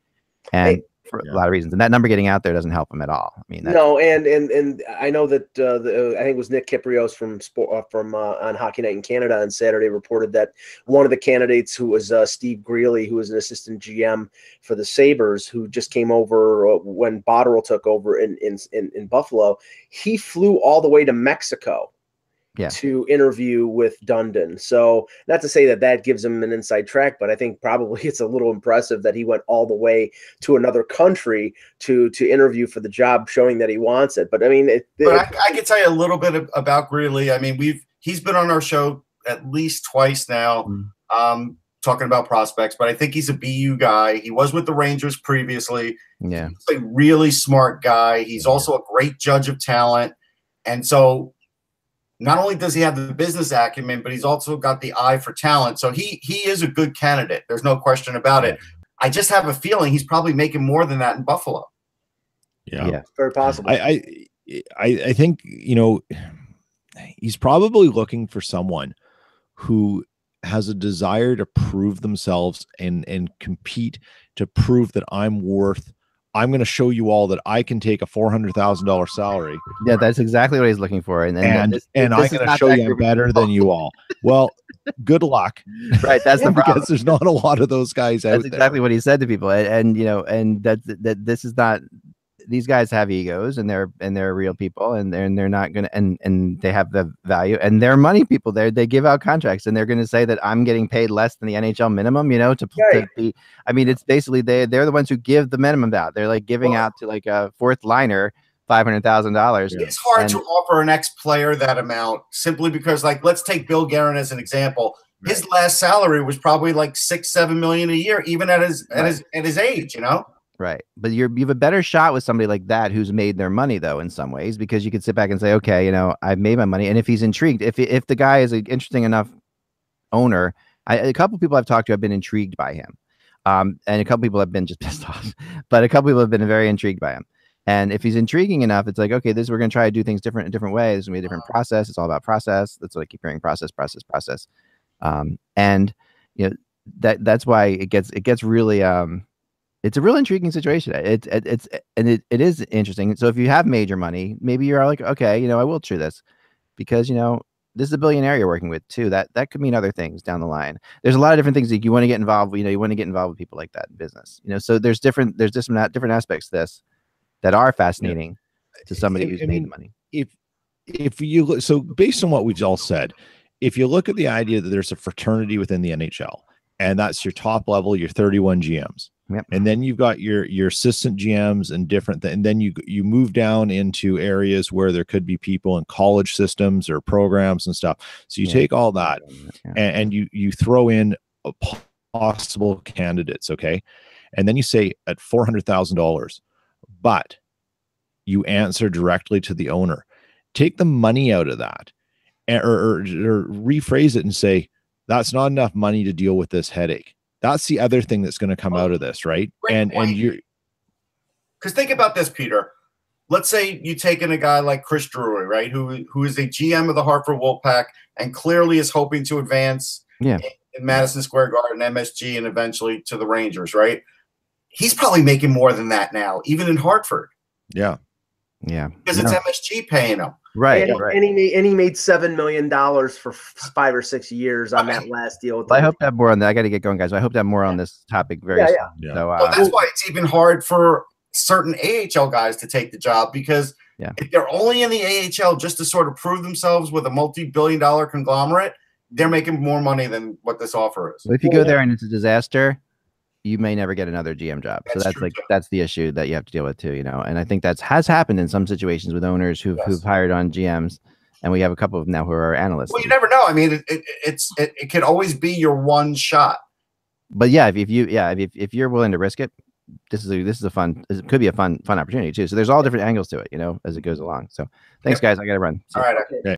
and for a lot of reasons. And that number getting out there doesn't help them at all. I mean, no, and I know that I think it was Nick Kiprios from on Hockey Night in Canada on Saturday reported that one of the candidates, who was Steve Greeley, who was an assistant GM for the Sabres, who just came over when Botterill took over in Buffalo, he flew all the way to Mexico to interview with Dundon. So not to say that gives him an inside track, but I think probably it's a little impressive that he went all the way to another country to interview for the job, showing that he wants it. But I mean, I can tell you a little bit about Greeley. I mean, he's been on our show at least twice now. talking about prospects, but I think he's a BU guy. He was with the Rangers previously. Yeah. He's a really smart guy. He's also a great judge of talent. And so not only does he have the business acumen, but he's also got the eye for talent. So he is a good candidate. There's no question about it. I just have a feeling he's probably making more than that in Buffalo. Yeah. Very possible. I think, he's probably looking for someone who has a desire to prove themselves and compete, to prove that I'm going to show you all that I can take a $400,000 salary. Yeah, that's exactly what he's looking for. And I'm going to show you I'm better than you all. Well, good luck. Right. That's the problem. Because there's not a lot of those guys out there. That's exactly what he said to people. And that this is not, these guys have egos and they're real people and they're not going to, and they have the value and they're money people. They give out contracts and they're going to say that I'm getting paid less than the NHL minimum, to be, I mean, it's basically, they're the ones who give the minimum out. They're like giving out to like a fourth liner, $500,000. It's hard to offer an ex-player that amount simply because, like, let's take Bill Guerin as an example. Right. His last salary was probably like $6-7 million a year, even at his age, Right. But you have a better shot with somebody like that who's made their money, though, in some ways, because you could sit back and say, okay, I've made my money. And if he's intrigued, if the guy is an interesting enough owner, a couple of people I've talked to have been intrigued by him. And a couple people have been just pissed off, but a couple people have been very intrigued by him. And if he's intriguing enough, it's like, okay, we're going to try to do things in different ways. It's going to be a different process. It's all about process. That's what I keep hearing, process. And that's why it gets really, it's a real intriguing situation. It is interesting. So if you have major money, maybe you're like, okay, I will chew this because, this is a billionaire you're working with too. That could mean other things down the line. There's a lot of different things that you want to get involved with. You want to get involved with people like that in business, so there's different aspects to this that are fascinating to somebody who's made the money. If you look, so based on what we've all said, if you look at the idea that there's a fraternity within the NHL and that's your top level, your 31 GMs. Yep. And then you've got your assistant GMs and different and then you move down into areas where there could be people in college systems or programs and stuff. So you take all that and you throw in possible candidates, okay? And then you say at $400,000, but you answer directly to the owner. Take the money out of that or rephrase it and say, that's not enough money to deal with this headache. That's the other thing that's going to come out of this, right? And you're, because think about this, Peter. Let's say you take in a guy like Chris Drury, right, who is a GM of the Hartford Wolfpack and clearly is hoping to advance in Madison Square Garden, MSG, and eventually to the Rangers, right? He's probably making more than that now, even in Hartford. Yeah. Because it's MSG paying him. Right. And he made $7 million for 5 or 6 years on that last deal. I hope to have more on that. I got to get going, guys. I hope to have more on this topic very soon. Yeah. So, well, that's why it's even hard for certain AHL guys to take the job because if they're only in the AHL just to sort of prove themselves with a multi-billion-dollar conglomerate, they're making more money than what this offer is. So if you go there and it's a disaster, you may never get another GM job. That's the issue that you have to deal with too, and I think has happened in some situations with owners who've hired on GMs, and we have a couple of them now who are analysts. Well, you never know. I mean, it could always be your one shot. But if you're willing to risk it, this is a fun. It could be a fun opportunity too. So there's all different angles to it, as it goes along. So thanks, guys. I got to run. All right. Okay.